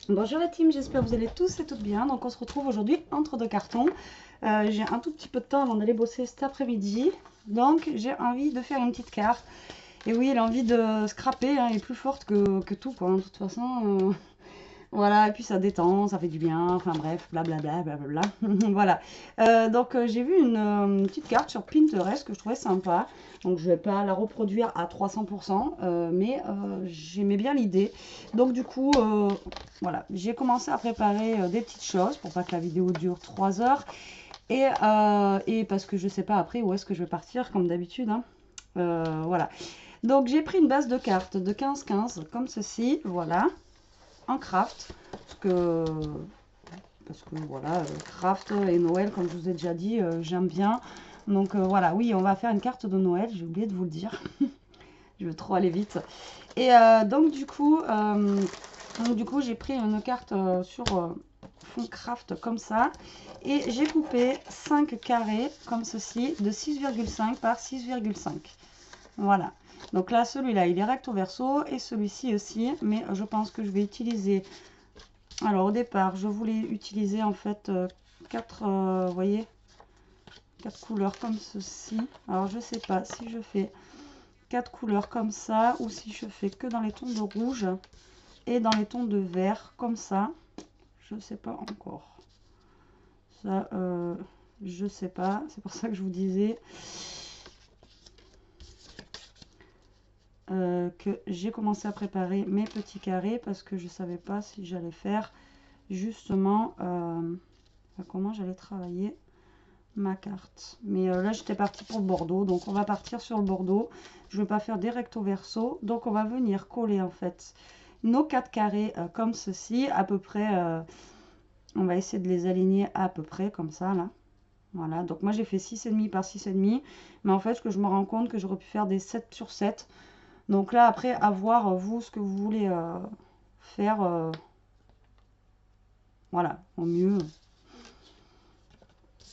Bonjour la team, j'espère que vous allez tous et toutes bien. Donc on se retrouve aujourd'hui entre deux cartons. J'ai un tout petit peu de temps avant d'aller bosser cet après-midi. Donc j'ai envie de faire une petite carte. Et oui, l'envie de scraper hein, est plus forte que tout quoi. De toute façon, voilà, et puis ça détend, ça fait du bien, enfin bref, blablabla, blablabla. Voilà. Donc j'ai vu une petite carte sur Pinterest que je trouvais sympa. Donc je vais pas la reproduire à 300%, mais j'aimais bien l'idée. Donc du coup, voilà, j'ai commencé à préparer des petites choses pour pas que la vidéo dure 3 heures. Et parce que je sais pas après où est-ce que je vais partir, comme d'habitude. Hein. Voilà. Donc j'ai pris une base de cartes de 15-15 comme ceci, voilà en craft parce que voilà craft et Noël comme je vous ai déjà dit j'aime bien donc voilà oui on va faire une carte de Noël, j'ai oublié de vous le dire. Je veux trop aller vite et donc du coup j'ai pris une carte sur fond craft comme ça et j'ai coupé 5 carrés comme ceci de 6,5 par 6,5. Voilà, donc là celui-là il est recto verso et celui-ci aussi, mais je pense que je vais utiliser, alors au départ je voulais utiliser en fait 4 vous voyez, 4 couleurs comme ceci. Alors je sais pas si je fais 4 couleurs comme ça ou si je fais que dans les tons de rouge et dans les tons de vert comme ça, je sais pas encore. Ça je sais pas, c'est pour ça que je vous disais que j'ai commencé à préparer mes petits carrés parce que je savais pas si j'allais faire justement comment j'allais travailler ma carte. Mais là j'étais partie pour le bordeaux, donc on va partir sur le bordeaux. Je vais pas faire des recto verso, donc on va venir coller en fait nos 4 carrés comme ceci à peu près. On va essayer de les aligner à peu près comme ça là. Voilà, donc moi j'ai fait 6,5 par 6,5, mais en fait que je me rends compte que j'aurais pu faire des 7 sur 7. Donc là après à voir vous ce que vous voulez faire, voilà, au mieux.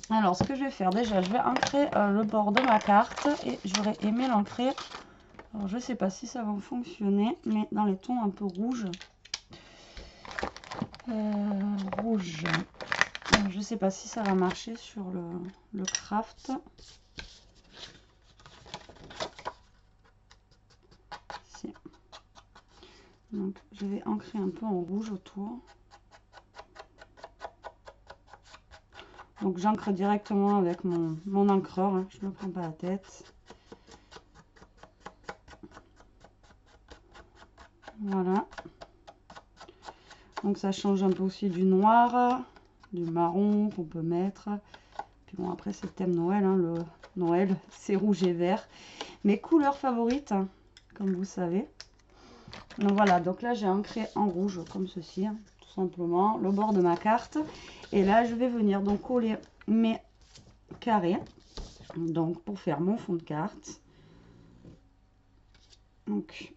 Alors ce que je vais faire déjà, je vais ancrer le bord de ma carte et j'aurais aimé l'ancrer, alors je sais pas si ça va fonctionner, mais dans les tons un peu rouges. Rouge, je sais pas si ça va marcher sur le craft. Si. Donc je vais ancrer un peu en rouge autour. Donc j'ancre directement avec mon encreur, hein, je me prends pas la tête. Voilà. Donc ça change un peu aussi du noir, du marron qu'on peut mettre. Puis bon après c'est le thème Noël, hein, le Noël c'est rouge et vert. Mes couleurs favorites, hein, comme vous savez. Donc voilà, donc là j'ai ancré en rouge comme ceci, hein, tout simplement, le bord de ma carte. Et là je vais venir donc coller mes carrés, donc pour faire mon fond de carte. Donc,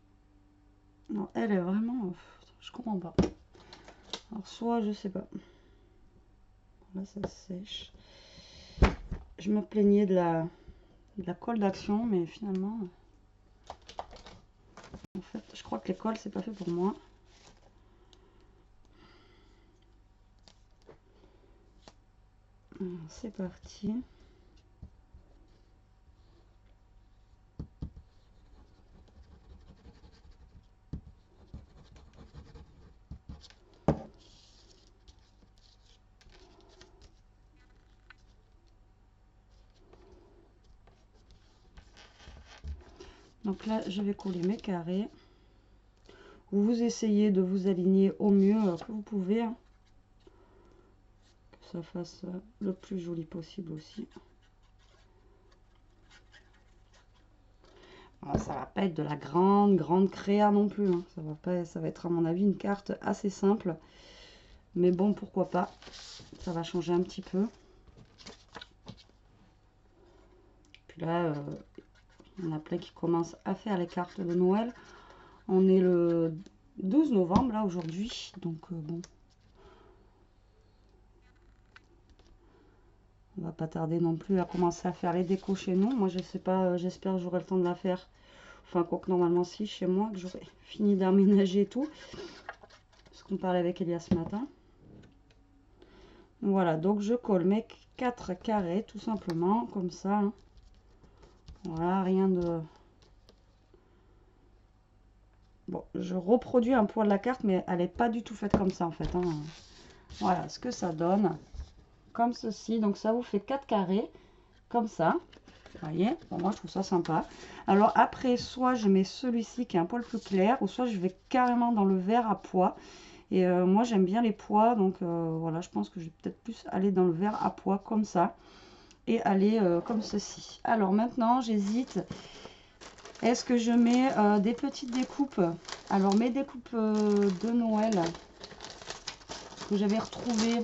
non, elle est vraiment, je comprends pas. Alors soit, je sais pas. Là ça sèche. Je me plaignais de la colle d'action, mais finalement, en fait, je crois que les colles c'est pas fait pour moi. C'est parti. Donc là, je vais coller mes carrés. Vous essayez de vous aligner au mieux que vous pouvez. Hein, que ça fasse le plus joli possible aussi. Alors, ça va pas être de la grande créa non plus. Hein. Ça va pas, ça va être à mon avis une carte assez simple. Mais bon, pourquoi pas. Ça va changer un petit peu. Puis là, il y en a plein qui commencent à faire les cartes de Noël. On est le 12 novembre là aujourd'hui. Donc bon. On va pas tarder non plus à commencer à faire les décos chez nous. Moi je sais pas, j'espère que j'aurai le temps de la faire. Enfin quoi que normalement si chez moi, que j'aurai fini d'aménager et tout. Parce qu'on parlait avec Elia ce matin. Voilà, donc je colle mes 4 carrés tout simplement, comme ça. Hein. Voilà, rien de... Bon, je reproduis un poil de la carte, mais elle n'est pas du tout faite comme ça en fait. Hein. Voilà ce que ça donne, comme ceci. Donc ça vous fait 4 carrés, comme ça. Vous voyez, bon, moi je trouve ça sympa. Alors après, soit je mets celui-ci qui est un poil plus clair, ou soit je vais carrément dans le vert à pois. Et moi j'aime bien les pois, donc voilà, je pense que je vais peut-être plus aller dans le vert à pois comme ça. Et aller comme ceci. Alors maintenant, j'hésite. Est-ce que je mets des petites découpes? Alors mes découpes de Noël que j'avais retrouvées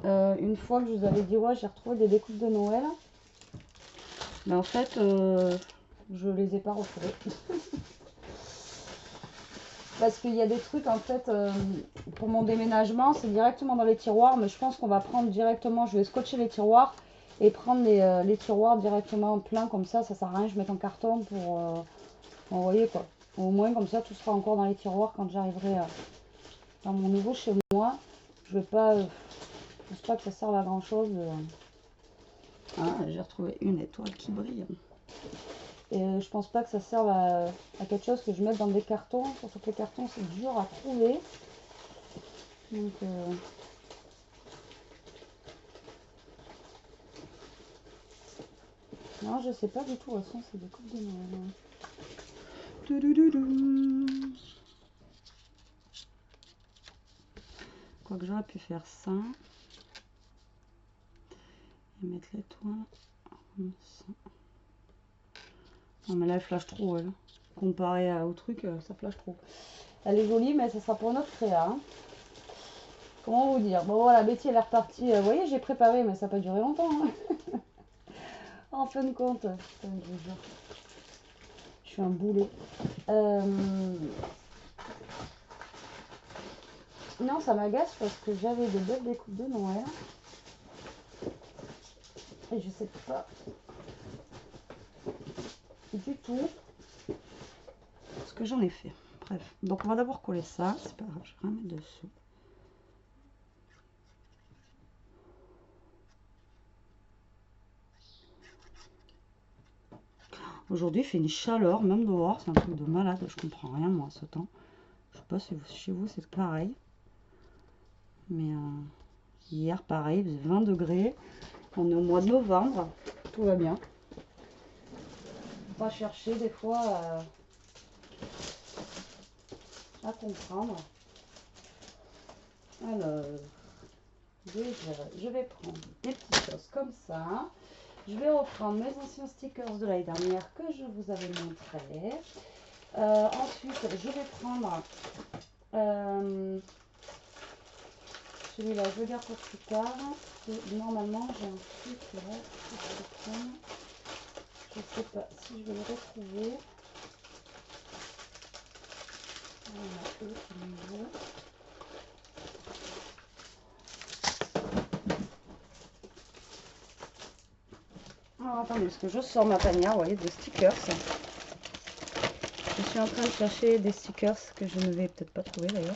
une fois que je vous avais dit ouais j'ai retrouvé des découpes de Noël. Mais en fait je les ai pas retrouvées. Parce qu'il y a des trucs en fait pour mon déménagement c'est directement dans les tiroirs. Mais je pense qu'on va prendre directement, je vais scotcher les tiroirs et prendre les tiroirs directement pleins comme ça sert à rien, je mets en carton pour envoyer quoi. Au moins comme ça tout sera encore dans les tiroirs quand j'arriverai dans mon nouveau chez moi. Je vais pas, je pense pas que ça serve à grand chose. Ah, j'ai retrouvé une étoile qui brille. Et je pense pas que ça serve à quelque chose que je mette dans des cartons, surtout que les cartons c'est dur à trouver. Donc non, je sais pas du tout, de toute façon, c'est des coupes de Noël. Quoique j'aurais pu faire ça. Et mettre l'étoile comme ça. Non mais là elle flash trop elle. Comparé au truc, ça flash trop. Elle est jolie mais ça sera pour notre créa. Hein. Comment vous dire? Bon voilà, Betty elle est repartie. Vous voyez, j'ai préparé mais ça n'a pas duré longtemps. Hein. En fin de compte, putain, je suis un boulet. Non, ça m'agace parce que j'avais de belles découpes de Noël. Et je sais pas du tout ce que j'en ai fait. Bref, donc on va d'abord coller ça. C'est pas grave, je vais remettre dessous. Aujourd'hui, il fait une chaleur, même dehors, c'est un truc de malade. Je comprends rien, moi, ce temps. Je sais pas si chez vous, c'est pareil. Mais hier, pareil, il faisait 20 degrés. On est au mois de novembre. Tout va bien. Pas chercher des fois à comprendre. Alors, je vais prendre des petites choses comme ça. Je vais reprendre mes anciens stickers de l'année dernière que je vous avais montré. Ensuite, je vais prendre celui-là, je le garde pour plus tard. Et normalement, j'ai un truc là. Je ne sais pas si je vais le retrouver. Voilà, nouveau. Alors attendez, parce que je sors ma panière, vous voyez, des stickers. Je suis en train de chercher des stickers que je ne vais peut-être pas trouver d'ailleurs.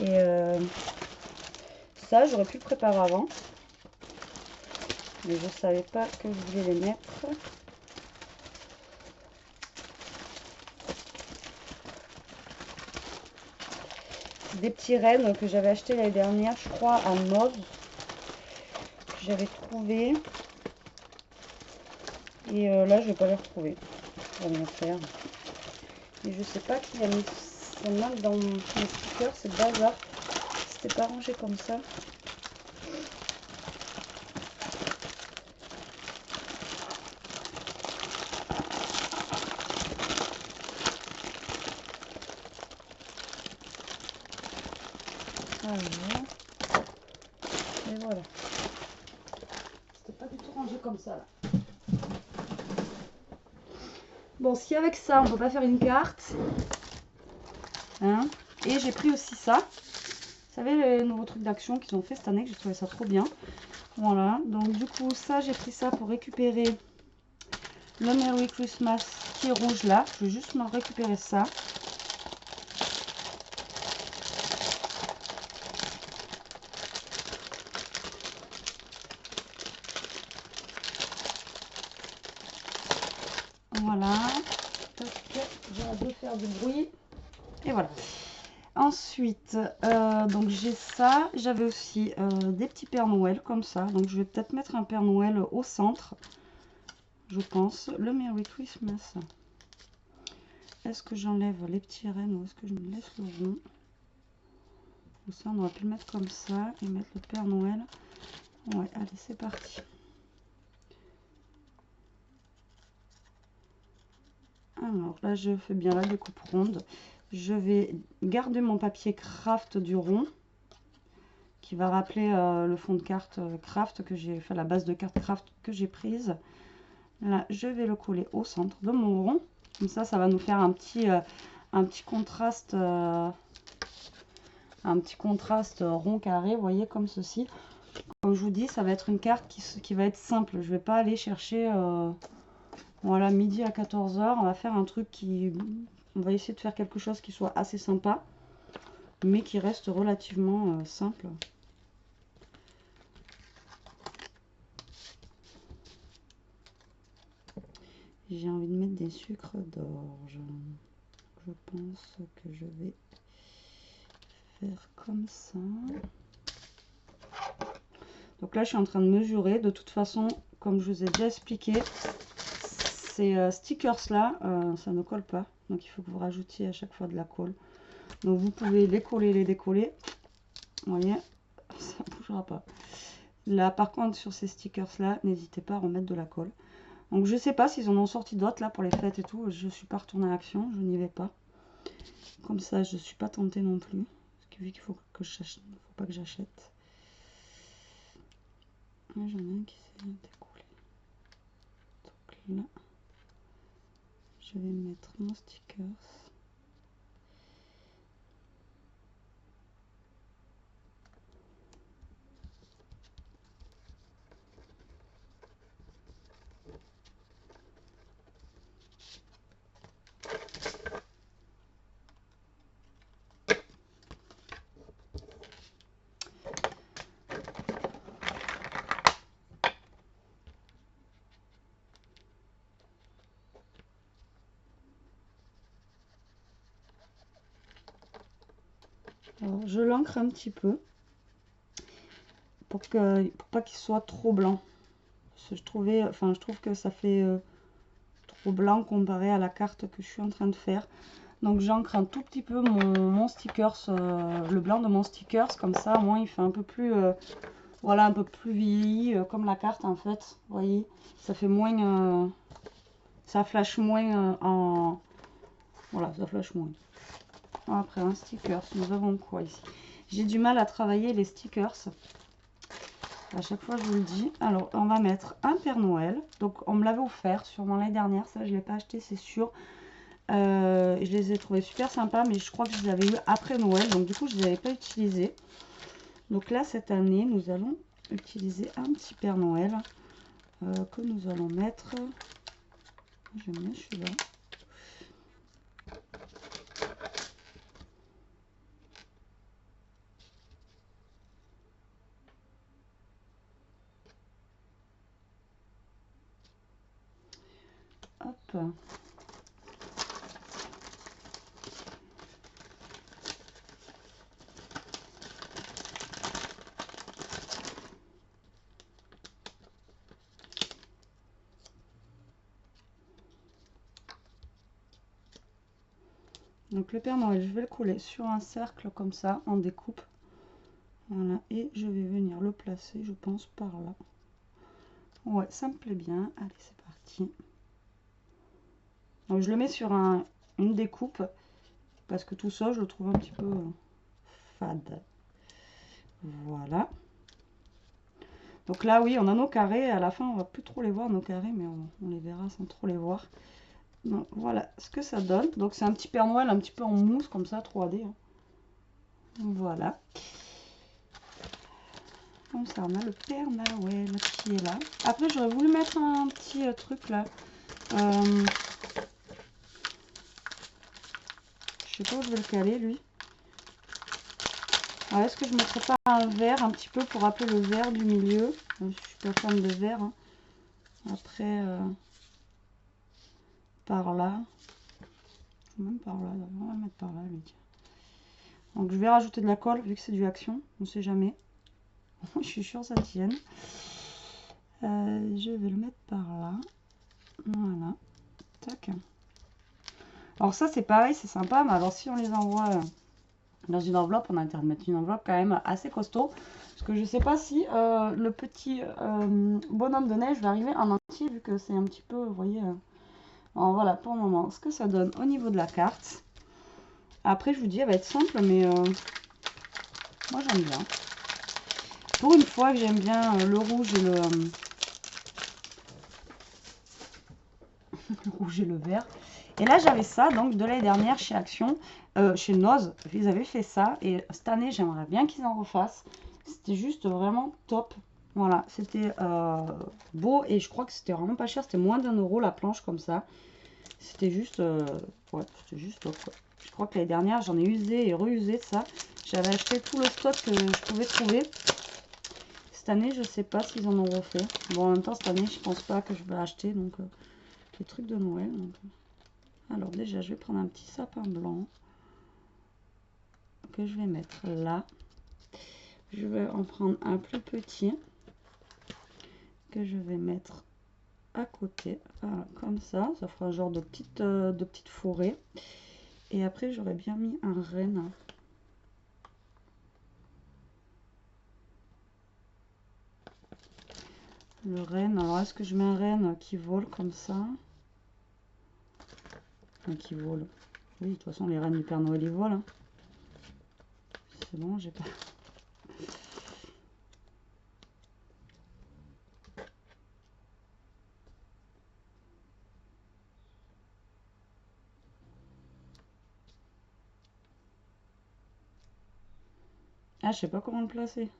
Et ça, j'aurais pu le préparer avant. Mais je ne savais pas que je voulais les mettre. Des petits rennes que j'avais acheté l'année dernière, je crois, à mauve. Que j'avais trouvé. Et là, je vais pas les retrouver. On va faire. Et je sais pas qui a mis sa main dans mes stickers, c'est bazar. C'était pas rangé comme ça. Alors. Et voilà. C'était pas du tout rangé comme ça là. Bon, si avec ça, on peut pas faire une carte. Hein, et j'ai pris aussi ça. Vous savez, les nouveaux trucs d'action qu'ils ont fait cette année, que j'ai trouvé ça trop bien. Voilà, donc du coup, ça, j'ai pris ça pour récupérer le Merry Christmas petit rouge là. Je vais juste me récupérer ça. Voilà. J'arrête de faire du bruit. Et voilà. Ensuite, donc j'ai ça. J'avais aussi des petits Pères Noël comme ça. Donc je vais peut-être mettre un Père Noël au centre. Je pense. Le Merry Christmas. Est-ce que j'enlève les petits rennes ou est-ce que je me laisse le rond? Ou ça, on aurait pu le mettre comme ça et mettre le Père Noël. Ouais, allez, c'est parti. Alors là, je fais bien la découpe ronde. Je vais garder mon papier craft du rond qui va rappeler le fond de carte craft que j'ai fait, la base de carte craft que j'ai prise. Là, je vais le coller au centre de mon rond. Comme ça va nous faire un petit contraste, rond carré, vous voyez, comme ceci. Comme je vous dis, ça va être une carte qui va être simple. Je vais pas aller chercher, voilà, midi à 14 h. On va faire un truc on va essayer de faire quelque chose qui soit assez sympa, mais qui reste relativement simple. J'ai envie de mettre des sucres d'orge. Je pense que je vais faire comme ça. Donc là, je suis en train de mesurer. De toute façon, comme je vous ai déjà expliqué, ces stickers là, ça ne colle pas. Donc il faut que vous rajoutiez à chaque fois de la colle. Donc vous pouvez les coller, les décoller. Vous voyez, ça ne bougera pas. Là, par contre, sur ces stickers là, n'hésitez pas à remettre de la colle. Donc je sais pas s'ils en ont sorti d'autres là pour les fêtes et tout. Je suis pas retournée à l'action, je n'y vais pas. Comme ça, je suis pas tentée non plus. Parce que vu qu'il faut que j'achète, faut pas que j'achète. J'en ai un qui s'est décollé. Donc là, je vais mettre mon sticker. Alors, je l'encre un petit peu pour pas qu'il soit trop blanc. Parce que je trouve que ça fait trop blanc comparé à la carte que je suis en train de faire. Donc j'encre un tout petit peu mon stickers, le blanc de mon stickers, comme ça au moins il fait un peu plus, voilà, un peu plus vieilli comme la carte en fait. Vous voyez, ça fait moins, ça flash moins voilà, ça flash moins. Après un stickers, nous avons quoi ici? J'ai du mal à travailler les stickers. À chaque fois je vous le dis. Alors on va mettre un Père Noël. Donc on me l'avait offert sûrement l'année dernière. Ça je ne l'ai pas acheté, c'est sûr. Je les ai trouvés super sympas, mais je crois que je les avais eu après Noël. Donc du coup je ne les avais pas utilisés. Donc là cette année nous allons utiliser un petit Père Noël que nous allons mettre. J'aime bien celui-là. Hop. Donc le Père Noël, je vais le coller sur un cercle comme ça, en découpe. Voilà, et je vais venir le placer, je pense, par là. Ouais, ça me plaît bien. Allez, c'est parti. Donc je le mets sur une découpe, parce que tout ça, je le trouve un petit peu fade. Voilà. Donc là, oui, on a nos carrés. À la fin, on va plus trop les voir, nos carrés, mais on les verra sans trop les voir. Donc voilà ce que ça donne. Donc c'est un petit Père Noël un petit peu en mousse comme ça, 3D. Hein. Voilà. Comme ça, on a le Père Noël qui est là. Après, j'aurais voulu mettre un petit truc là. Je sais pas où je vais le caler, lui. Alors, est-ce que je ne mettrais pas un vert un petit peu pour rappeler le vert du milieu? Je suis pas fan de vert. Hein. Après, par là. Même par là, on va le mettre par là, lui. Donc, je vais rajouter de la colle, vu que c'est du action. On ne sait jamais. Je suis sûre que ça tienne. Je vais le mettre par là. Voilà. Tac. Alors ça c'est pareil, c'est sympa, mais alors si on les envoie dans une enveloppe, on a intérêt de mettre une enveloppe quand même assez costaud. Parce que je sais pas si le petit bonhomme de neige va arriver en entier, vu que c'est un petit peu, vous voyez. Alors voilà pour le moment ce que ça donne au niveau de la carte. Après je vous dis, elle va être simple, mais moi j'aime bien. Pour une fois que j'aime bien le rouge et le rouge et le vert. Et là j'avais ça donc de l'année dernière chez Action, chez Noz, ils avaient fait ça et cette année j'aimerais bien qu'ils en refassent. C'était juste vraiment top. Voilà, c'était beau et je crois que c'était vraiment pas cher, c'était moins d'1 € la planche comme ça. C'était juste, ouais, c'était juste top quoi. Je crois que l'année dernière j'en ai usé et reusé de ça. J'avais acheté tout le stock que je pouvais trouver. Cette année je sais pas s'ils en ont refait. Bon en même temps cette année je pense pas que je vais acheter donc les trucs de Noël. Donc. Alors déjà, je vais prendre un petit sapin blanc que je vais mettre là. Je vais en prendre un plus petit que je vais mettre à côté. Voilà, comme ça. Ça fera un genre de petite forêt. Et après, j'aurais bien mis un renne. Le renne. Alors, est-ce que je mets un renne qui vole comme ça? Enfin, qui vole. Oui, de toute façon, les rennes du Père Noël, ils volent. Hein. C'est bon, j'ai pas... Ah, je sais pas comment le placer.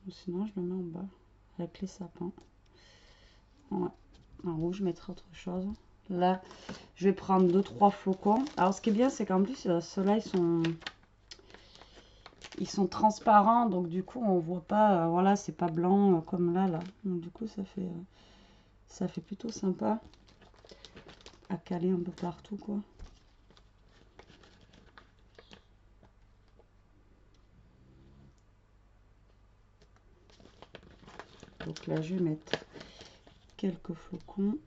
Ou sinon, je le mets en bas avec les sapins. Ouais. En rouge, je mettrai autre chose. Là, je vais prendre 2-3 flocons. Alors, ce qui est bien, c'est qu'en plus, ceux-là, ils sont transparents. Donc, du coup, on voit pas... voilà, c'est pas blanc comme là. Donc, du coup, ça fait plutôt sympa à caler un peu partout, quoi. Donc là, je vais mettre quelques flocons.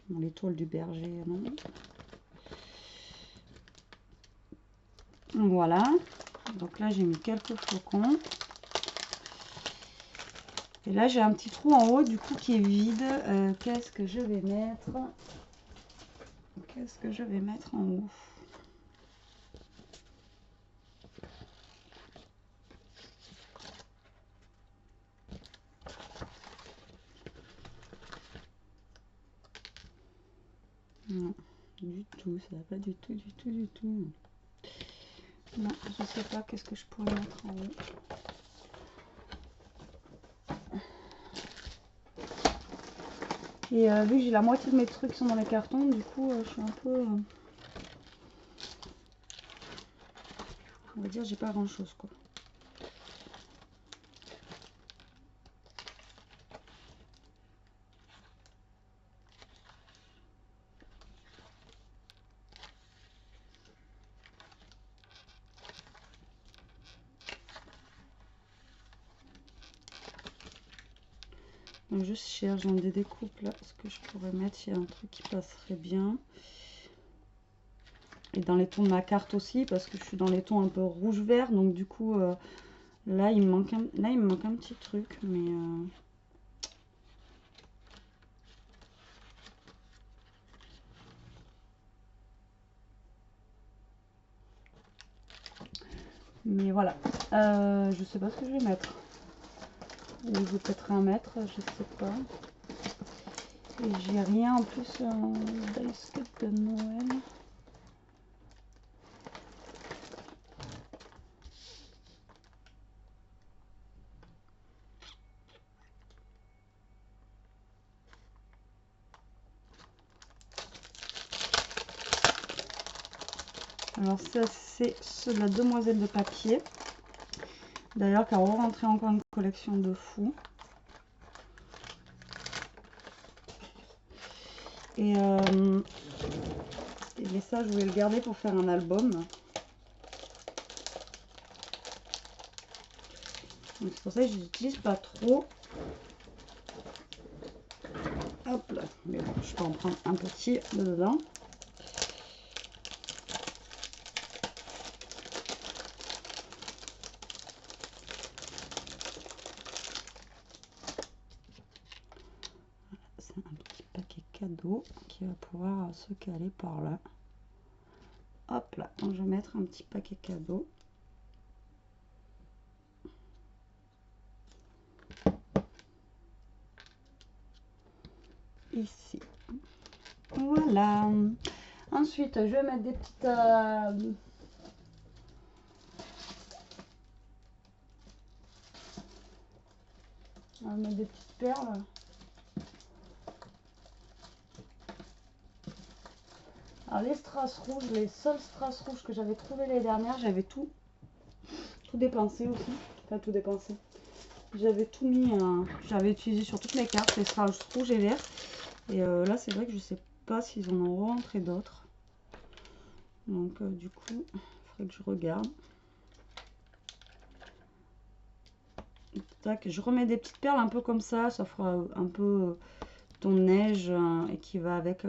Bon, l'étoile du berger, non. Voilà. Donc là, j'ai mis quelques flocons. Et là, j'ai un petit trou en haut, du coup, qui est vide. Qu'est-ce que je vais mettre? Qu'est-ce que je vais mettre en haut? Non, du tout, ça va pas du tout, du tout, du tout. Non, je sais pas qu'est-ce que je pourrais mettre en haut. Et vu que j'ai la moitié de mes trucs qui sont dans les cartons, du coup, je suis un peu... on va dire, j'ai pas grand-chose, quoi. Donc je cherche dans des découpes là ce que je pourrais mettre, il y a un truc qui passerait bien. Et dans les tons de ma carte aussi, parce que je suis dans les tons un peu rouge-vert, donc du coup là il me manque un petit truc, mais voilà. Je sais pas ce que je vais mettre. Ou je vais peut-être un mettre, je sais pas. Et j'ai rien en plus en basket de Noël. Alors ça, c'est ceux de la demoiselle de papier. D'ailleurs, qui a rentré encore une collection de fous. Et mais ça, je voulais le garder pour faire un album. C'est pour ça que je n'utilise pas trop. Hop là, mais bon, je peux en prendre un petit de dedans. C'est un petit paquet cadeau qui va pouvoir se caler par là. Hop là, donc je vais mettre un petit paquet cadeau. Ici. Voilà. Ensuite, je vais mettre des petites... on va mettre des petites perles. Alors les strass rouges, les seuls strass rouges que j'avais trouvé l'année dernière, j'avais tout dépensé aussi. Enfin tout dépensé. J'avais tout mis, j'avais utilisé sur toutes mes cartes, les strass rouges et verts. Et là c'est vrai que je sais pas s'ils en ont rentré d'autres. Donc du coup, il faudrait que je regarde. Tac, je remets des petites perles un peu comme ça fera un peu ton neige et qui va avec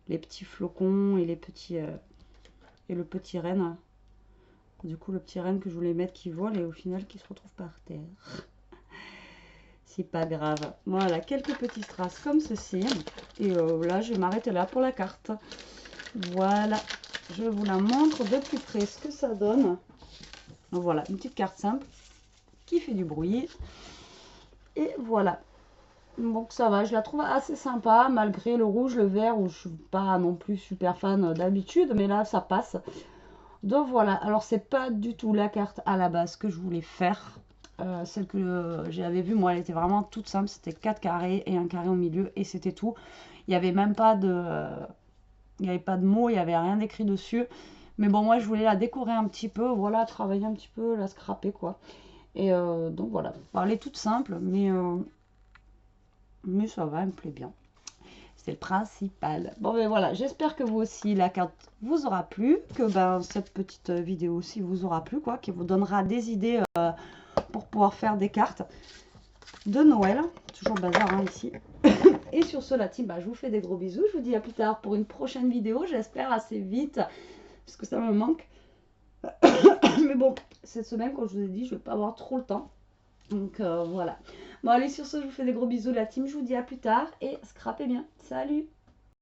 les petits flocons et les petits et le petit renne. Du coup, le petit renne que je voulais mettre qui vole et au final qui se retrouve par terre. C'est pas grave. Voilà, quelques petits strass comme ceci. Et là, je vais m'arrêter là pour la carte. Voilà, je vous la montre de plus près ce que ça donne. Donc voilà, une petite carte simple qui fait du bruit. Et voilà. Donc ça va, je la trouve assez sympa, malgré le rouge, le vert, où je suis pas non plus super fan d'habitude, mais là ça passe. Donc voilà, alors c'est pas du tout la carte à la base que je voulais faire. Celle que j'avais vue, moi elle était vraiment toute simple, c'était 4 carrés et un carré au milieu et c'était tout. Il n'y avait même pas de... il n'y avait pas de mots, il n'y avait rien d'écrit dessus. Mais bon, moi je voulais la décorer un petit peu, voilà, travailler un petit peu, la scraper quoi. Et donc voilà, elle est toute simple, mais ça va, elle me plaît bien. C'est le principal. Bon ben voilà, j'espère que vous aussi la carte vous aura plu, que ben cette petite vidéo aussi vous aura plu, quoi, qui vous donnera des idées pour pouvoir faire des cartes de Noël. Toujours bazar hein, ici. Et sur ce la team, bah, je vous fais des gros bisous. Je vous dis à plus tard pour une prochaine vidéo, j'espère assez vite, parce que ça me manque. Mais bon, cette semaine, comme je vous ai dit, je vais pas avoir trop le temps. Donc voilà. Bon allez, sur ce, je vous fais des gros bisous la team. Je vous dis à plus tard et scrapez bien. Salut!